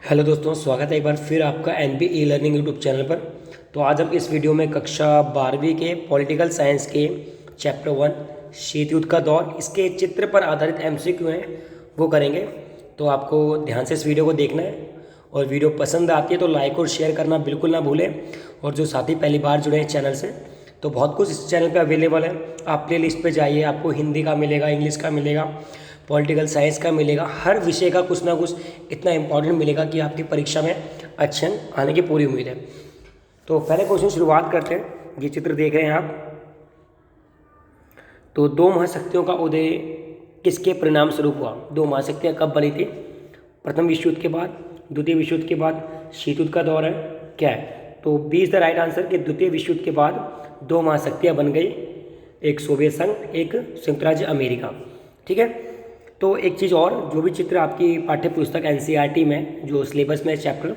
Hello दोस्तों, स्वागत है एक बार फिर आपका NP e learning YouTube channel पर। तो आज हम इस वीडियो में कक्षा 12वीं के पॉलिटिकल साइंस के चैप्टर 1 शीत युद्ध का दौर, इसके चित्र पर आधारित एमसीक्यू हैं वो करेंगे। तो आपको ध्यान से इस वीडियो को देखना है और वीडियो पसंद आती है तो लाइक और शेयर करना बिल्कुल ना भूलें। और जो साथी पहली बार जुड़े हैं चैनल से, तो बहुत कुछ इस चैनल पर अवेलेबल है। आप प्ले लिस्ट पर जाइए, आपको हिंदी का मिलेगा, इंग्लिश का मिलेगा, पॉलिटिकल साइंस का मिलेगा, हर विषय का कुछ ना कुछ इतना इंपॉर्टेंट मिलेगा कि आपकी परीक्षा में अच्छे अंक आने की पूरी उम्मीद है। तो पहले क्वेश्चन शुरुआत करते हैं। ये चित्र देख रहे हैं आप। तो दो महाशक्तियों का उदय किसके परिणाम स्वरूप हुआ? दो महाशक्तियाँ कब बनी थी? प्रथम विश्व युद्ध के बाद, द्वितीय विश्व युद्ध के बाद, शीत युद्ध का दौर है क्या है? तो B is the right answer कि द्वितीय विश्व युद्ध के बाद दो महाशक्तियाँ बन गई, एक सोवियत संघ, एक संयुक्त राज्य अमेरिका। ठीक है। तो एक चीज़ और, जो भी चित्र आपकी पाठ्य पुस्तक एनसीईआरटी में जो सिलेबस में चैप्टर,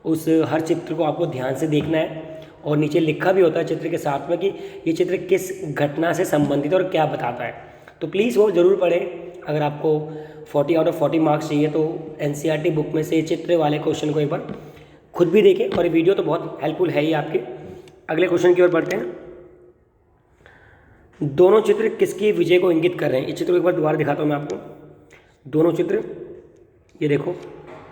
उस हर चित्र को आपको ध्यान से देखना है। और नीचे लिखा भी होता है चित्र के साथ में कि ये चित्र किस घटना से संबंधित और क्या बताता है। तो प्लीज़ वो ज़रूर पढ़ें। अगर आपको 40 आउट ऑफ 40 मार्क्स चाहिए तो एनसीईआरटी बुक में से चित्र वाले क्वेश्चन को एक बार खुद भी देखें। और ये वीडियो तो बहुत हेल्पफुल है ही आपके। अगले क्वेश्चन की ओर बढ़ते हैं। दोनों चित्र किसकी विजय को इंगित कर रहे हैं? इस चित्र को एक बार दोबारा दिखाता हूँ मैं आपको। दोनों चित्र ये देखो,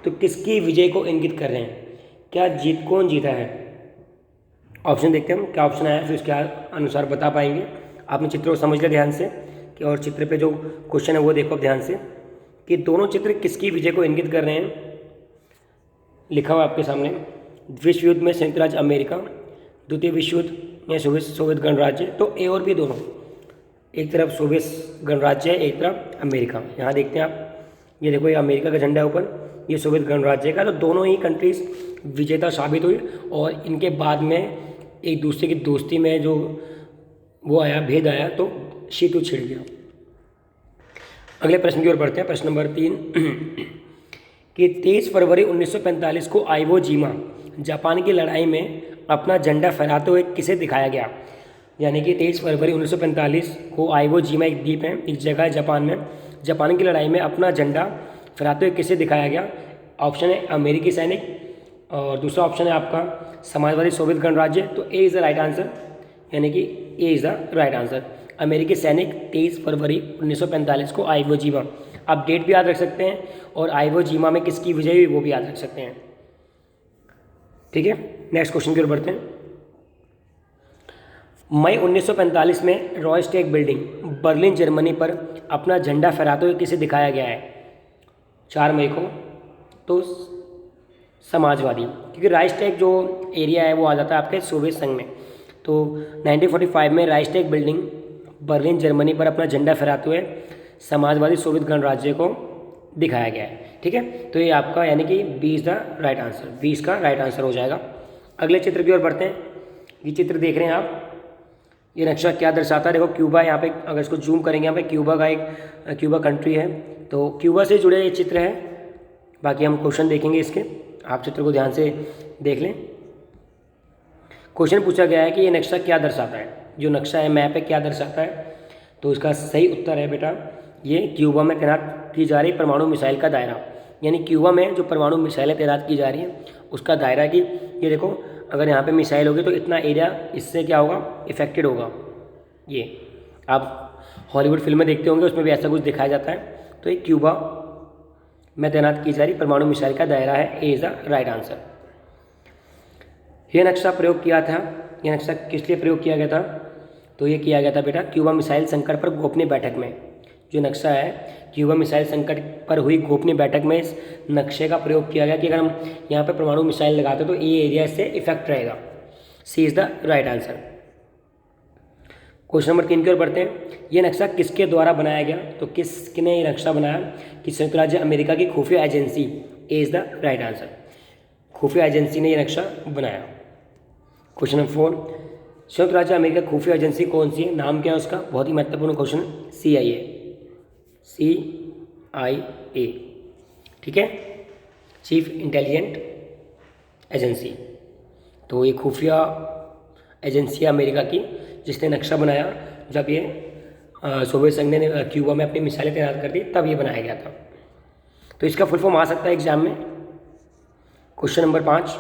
तो किसकी विजय को इंगित कर रहे हैं? क्या कौन जीता है? ऑप्शन देखते हैं हम क्या ऑप्शन आया, फिर उसके अनुसार बता पाएंगे। आपने चित्र को समझ लिया ध्यान से कि, और चित्र पे जो क्वेश्चन है वो देखो ध्यान से कि दोनों चित्र किसकी विजय को इंगित कर रहे हैं। लिखा हुआ आपके सामने, विश्व युद्ध में संयुक्त राज्य अमेरिका, द्वितीय विश्व युद्ध में सोवियत गणराज्य। तो ए और बी दोनों, एक तरफ सोवियत गणराज्य है, एक तरफ अमेरिका। यहाँ देखते हैं आप, ये देखो, ये अमेरिका का झंडा है ऊपर, ये सोवियत गणराज्य का। तो दोनों ही कंट्रीज विजेता साबित हुई और इनके बाद में एक दूसरे की दोस्ती में जो वो आया, भेद आया, तो शीत युद्ध छिड़ गया। अगले प्रश्न की ओर बढ़ते हैं। प्रश्न नंबर 3 कि 23 फरवरी 1945 को आइवो जिमा जापान की लड़ाई में अपना झंडा फहराते हुए किसे दिखाया गया? यानी कि 23 फरवरी 1945 को आइवो जिमा एक द्वीप है, एक जगह है जापान में, जापान की लड़ाई में अपना झंडा फहराते हुए किसे दिखाया गया? ऑप्शन है अमेरिकी सैनिक, और दूसरा ऑप्शन है आपका समाजवादी सोवियत गणराज्य। तो A is the right answer, यानी कि A is the right answer. अमेरिकी सैनिक 23 फरवरी 1945 को आइवो जिमा। आप डेट भी याद रख सकते हैं और आइवो जिमा में किसकी विजय हुई वो भी याद रख सकते हैं। ठीक है, नेक्स्ट क्वेश्चन की ओर बढ़ते हैं। मई 1945 में रॉयस्टेग बिल्डिंग, बर्लिन जर्मनी पर अपना झंडा फहराते हुए किसे दिखाया गया है? 4 मई को तो समाजवादी, क्योंकि राइस्टेग जो एरिया है वो आ जाता है आपके सोवियत संघ में। तो 1945 में राइस्टेग बिल्डिंग, बर्लिन जर्मनी पर अपना झंडा फहराते हुए समाजवादी सोवियत गणराज्य को दिखाया गया है। ठीक है, तो ये आपका यानी कि 20 द राइट आंसर, 20 का राइट आंसर हो जाएगा। अगले चित्र की ओर बढ़ते हैं। ये चित्र देख रहे हैं आप, ये नक्शा क्या दर्शाता है? देखो, क्यूबा यहाँ पे, अगर इसको जूम करेंगे यहाँ पे, क्यूबा का एक क्यूबा कंट्री है। तो क्यूबा से जुड़े ये चित्र है। बाकी हम क्वेश्चन देखेंगे इसके, आप चित्र को ध्यान से देख लें। क्वेश्चन पूछा गया है कि ये नक्शा क्या दर्शाता है? जो नक्शा है मैप है क्या दर्शाता है? तो इसका सही उत्तर है बेटा, ये क्यूबा में तैनात की जा रही परमाणु मिसाइल का दायरा। यानी क्यूबा में जो परमाणु मिसाइलें तैनात की जा रही हैं उसका दायरा की, ये देखो, अगर यहाँ पे मिसाइल होगी तो इतना एरिया इससे क्या होगा, इफेक्टेड होगा। ये आप हॉलीवुड फिल्में देखते होंगे, उसमें भी ऐसा कुछ दिखाया जाता है। तो ये क्यूबा में तैनात की जा रही परमाणु मिसाइल का दायरा है। A is the right answer. यह नक्शा प्रयोग किया था, यह नक्शा किस लिए प्रयोग किया गया था? तो ये किया गया था बेटा क्यूबा मिसाइल संकट पर गोपनीय बैठक में। जो नक्शा है क्यूबा मिसाइल संकट पर हुई गोपनीय बैठक में इस नक्शे का प्रयोग किया गया कि अगर हम यहाँ पर परमाणु मिसाइल लगाते तो ये एरिया इससे इफेक्ट रहेगा। C is the right answer. Question number 3 की ओर बढ़ते हैं। ये नक्शा किसके द्वारा बनाया गया? तो किसने ये नक्शा बनाया? कि संयुक्त राज्य अमेरिका की खुफिया agency. A is the right answer, खुफिया एजेंसी ने ये नक्शा बनाया। क्वेश्चन नंबर 4, संयुक्त राज्य अमेरिका खुफिया एजेंसी कौन सी है? नाम क्या है उसका? बहुत ही महत्वपूर्ण क्वेश्चन। CIA, CIA, ठीक है, चीफ इंटेलिजेंट एजेंसी। तो ये खुफिया एजेंसी है अमेरिका की, जिसने नक्शा बनाया जब ये सोवियत संघ ने क्यूबा में अपनी मिसाइलें तैनात कर दी, तब ये बनाया गया था। तो इसका फुल फॉर्म आ सकता है एग्जाम में। क्वेश्चन नंबर 5,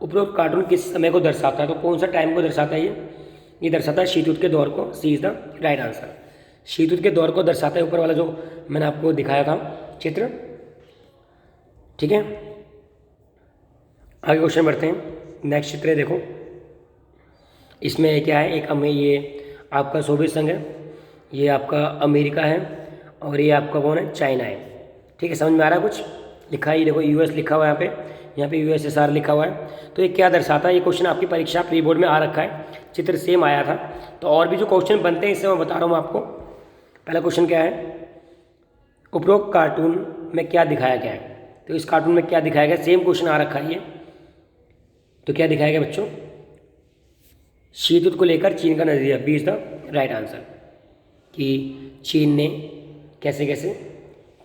उपरोक्त कार्टून किस समय को दर्शाता है? तो कौन सा टाइम को दर्शाता है ये दर्शाता है शीत युद्ध के दौर को। सी इज द राइट आंसर। शीत युद्ध के दौर को दर्शाता है ऊपर वाला जो मैंने आपको दिखाया था चित्र। ठीक है, आगे क्वेश्चन बढ़ते हैं। नेक्स्ट चित्र है, देखो इसमें क्या है, एक ये आपका सोवियत संघ है, ये आपका अमेरिका है, और ये आपका कौन है, चाइना है। ठीक है, समझ में आ रहा है कुछ? लिखा है, ये देखो यूएस लिखा हुआ है यहाँ पे यूएसएसआर लिखा हुआ है। तो ये क्या दर्शाता है? ये क्वेश्चन आपकी परीक्षा प्री बोर्ड में आ रखा है, चित्र सेम आया था। तो और भी जो क्वेश्चन बनते हैं इससे मैं बता रहा हूँ आपको। पहला क्वेश्चन क्या है, उपरोक्त कार्टून में क्या दिखाया गया है? तो इस कार्टून में क्या दिखाया गया? सेम क्वेश्चन आ रखा है ये। तो क्या दिखाया गया बच्चों? शीत युद्ध को लेकर चीन का नजरिया, B is the right answer, कि चीन ने कैसे कैसे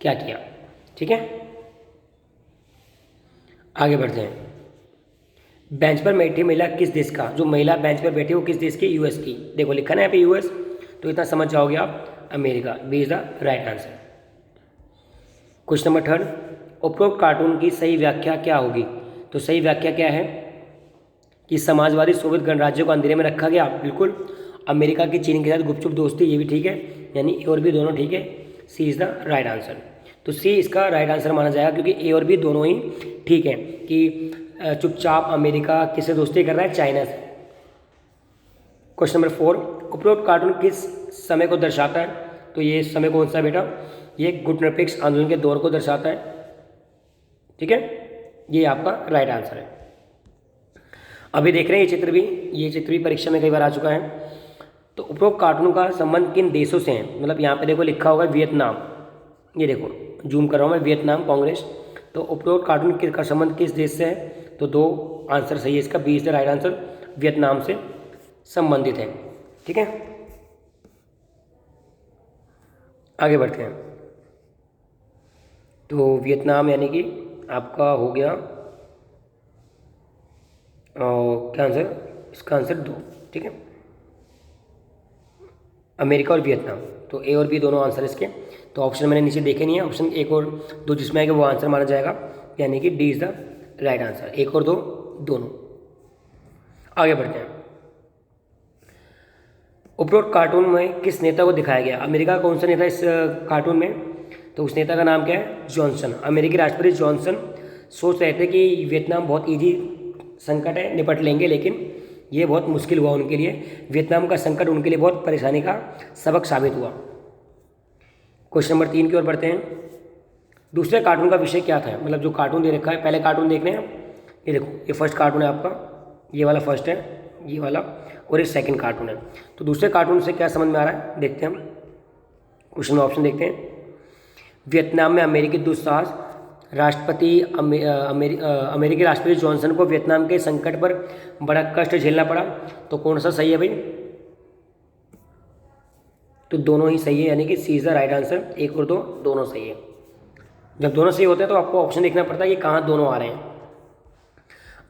क्या किया। ठीक है, आगे बढ़ते हैं। बेंच पर बैठी महिला किस देश का? जो महिला बेंच पर बैठी वो किस देश की? यूएस की। देखो लिखा ना यहाँ पे यूएस, तो इतना समझ जाओगे आप, America, B is the right answer. Question number 3, उपरोक्त कार्टून की सही व्याख्या क्या होगी? तो सही व्याख्या क्या है कि समाजवादी सोवियत गणराज्यों को अंधेरे में रखा गया, बिल्कुल। अमेरिका की चीन के साथ गुपचुप दोस्ती, ये भी ठीक है, यानी ए और बी दोनों ठीक है। सी इज द राइट आंसर। तो सी इसका राइट आंसर माना जाएगा, क्योंकि ए और बी दोनों ही ठीक है कि चुपचाप अमेरिका किससे दोस्ती कर रहा है? चाइना से। क्वेश्चन नंबर 4, उपरोक्त कार्टून किस समय को दर्शाता है? तो ये समय कौन सा है बेटा? ये गुटनिरपेक्ष आंदोलन के दौर को दर्शाता है। ठीक है, ये आपका राइट आंसर है। अभी देख रहे हैं ये चित्र भी परीक्षा में कई बार आ चुका है। तो उपरोक्त कार्टून का संबंध किन देशों से है? मतलब यहाँ पे देखो लिखा होगा वियतनाम, ये देखो जूम कर रहा हूँ मैं, वियतनाम, कांग्रेस। तो उपरोक्त कार्टून का संबंध किस देश से है? तो 2 आंसर सही है इसका, B is the right answer, Vietnam से संबंधित है। ठीक है, आगे बढ़ते हैं। तो वियतनाम यानी कि आपका हो गया, और क्या आंसर? इसका आंसर 2। ठीक है, अमेरिका और वियतनाम। तो ए और बी दोनों आंसर इसके। तो ऑप्शन मैंने नीचे देखे नहीं है, ऑप्शन 1 और 2 जिसमें आएगा वो आंसर माना जाएगा, यानी कि D is the right answer. 1 और 2 दोनों। आगे बढ़ते हैं। उपरोक्त कार्टून में किस नेता को दिखाया गया? अमेरिका का कौन सा नेता इस कार्टून में? तो उस नेता का नाम क्या है? जॉनसन। अमेरिकी राष्ट्रपति जॉनसन सोच रहे थे कि वियतनाम बहुत ईजी संकट है, निपट लेंगे, लेकिन ये बहुत मुश्किल हुआ उनके लिए। वियतनाम का संकट उनके लिए बहुत परेशानी का सबक साबित हुआ। क्वेश्चन नंबर 3 की ओर बढ़ते हैं। दूसरे कार्टून का विषय क्या था? मतलब जो कार्टून दे रखा है, पहले कार्टून देख रहे हैं, ये देखो, ये फर्स्ट कार्टून है आपका, ये वाला फर्स्ट है, ये वाला, और ये सेकंड कार्टून है। तो दूसरे कार्टून से क्या समझ में आ रहा है, देखते हैं हम। क्वेश्चन में ऑप्शन देखते हैं। वियतनाम में अमेरिकी दुस्साहस, अमेरिकी राष्ट्रपति जॉनसन को वियतनाम के संकट पर बड़ा कष्ट झेलना पड़ा। तो कौन सा सही है भाई? तो दोनों ही सही है, यानी कि सी इज द राइट आंसर। 1 और 2 दोनों सही है। जब दोनों सही होते हैं तो आपको ऑप्शन देखना पड़ता है कि कहाँ दोनों आ रहे हैं।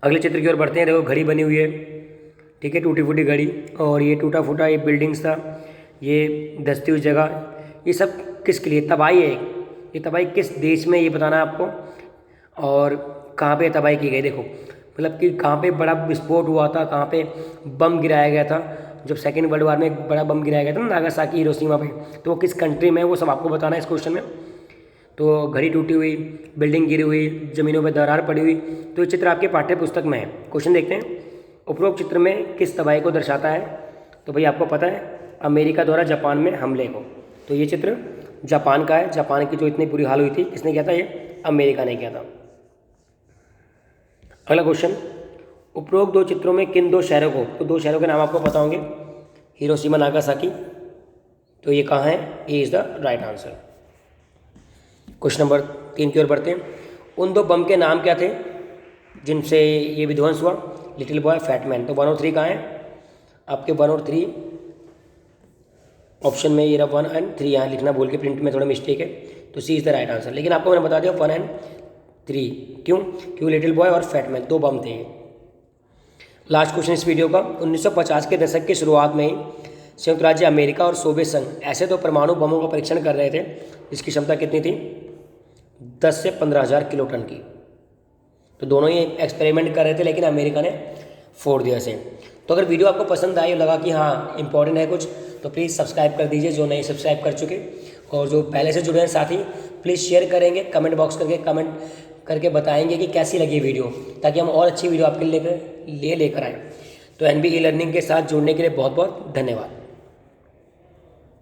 अगले चित्र की ओर बढ़ते हैं। देखो घड़ी बनी हुई है, ठीक है, टूटी फूटी घड़ी, और ये टूटा फूटा ये बिल्डिंग्स था, ये धंसती हुई जगह, ये सब किसके लिए? तबाही है। ये तबाही किस देश में, ये बताना है आपको, और कहाँ पे तबाही की गई। देखो मतलब कि कहाँ पे बड़ा विस्फोट हुआ था, कहाँ पे बम गिराया गया था। जब सेकेंड वर्ल्ड वार में एक बड़ा बम गिराया गया था ना नागासाकी, हिरोशिमा पे, तो वो किस कंट्री में है वो सब आपको बताना है इस क्वेश्चन में। तो घड़ी टूटी हुई, बिल्डिंग गिरी हुई, ज़मीनों पर दरार पड़ी हुई, तो ये चित्र आपके पाठ्य पुस्तक में है। क्वेश्चन देखते हैं। उपरोक्त चित्र में किस तबाही को दर्शाता है? तो भाई आपको पता है, अमेरिका द्वारा जापान में हमले को। तो ये चित्र जापान का है। जापान की जो इतनी बुरी हाल हुई थी, किसने किया था? ये अमेरिका ने किया था। अगला क्वेश्चन, उपरोक्त 2 चित्रों में किन 2 शहरों को, तो 2 शहरों के नाम आपको पता होंगे, हिरोशिमा, नागासाकी। तो ये कहाँ है? A is the right answer. Question number 3 की ओर बढ़ते हैं। उन 2 बम के नाम क्या थे जिनसे ये विध्वंस हुआ? Little Boy, Fat Man. तो 1 और 3 कहाँ हैं आपके? 1 और 3 ऑप्शन में, ये रहा 1 और 3, यहाँ लिखना भूल के, प्रिंट में थोड़ा मिस्टेक है। तो सी इज द राइट आंसर। लेकिन आपको मैंने बता दिया 1 और 3, क्यों? क्योंकि लिटिल बॉय और फैटमैन 2 बम थे। लास्ट क्वेश्चन इस वीडियो का। 1950 के दशक की शुरुआत में ही संयुक्त राज्य अमेरिका और सोवियत संघ ऐसे 2 परमाणु बमों का परीक्षण कर रहे थे जिसकी क्षमता कितनी थी? 10 से 15,000 किलो टन की। तो दोनों ही एक्सपेरिमेंट कर रहे थे, लेकिन अमेरिका ने फोड़ दिया इसे। तो अगर वीडियो आपको पसंद आई और लगा कि हाँ इंपॉर्टेंट है कुछ, तो प्लीज़ सब्सक्राइब कर दीजिए जो नहीं सब्सक्राइब कर चुके, और जो पहले से जुड़े हैं साथी प्लीज़ शेयर करेंगे, कमेंट बॉक्स करके कमेंट करके बताएंगे कि कैसी लगी वीडियो, ताकि हम और अच्छी वीडियो आपके लिए लेकर आएँ। तो NB ई लर्निंग के साथ जुड़ने के लिए बहुत बहुत धन्यवाद।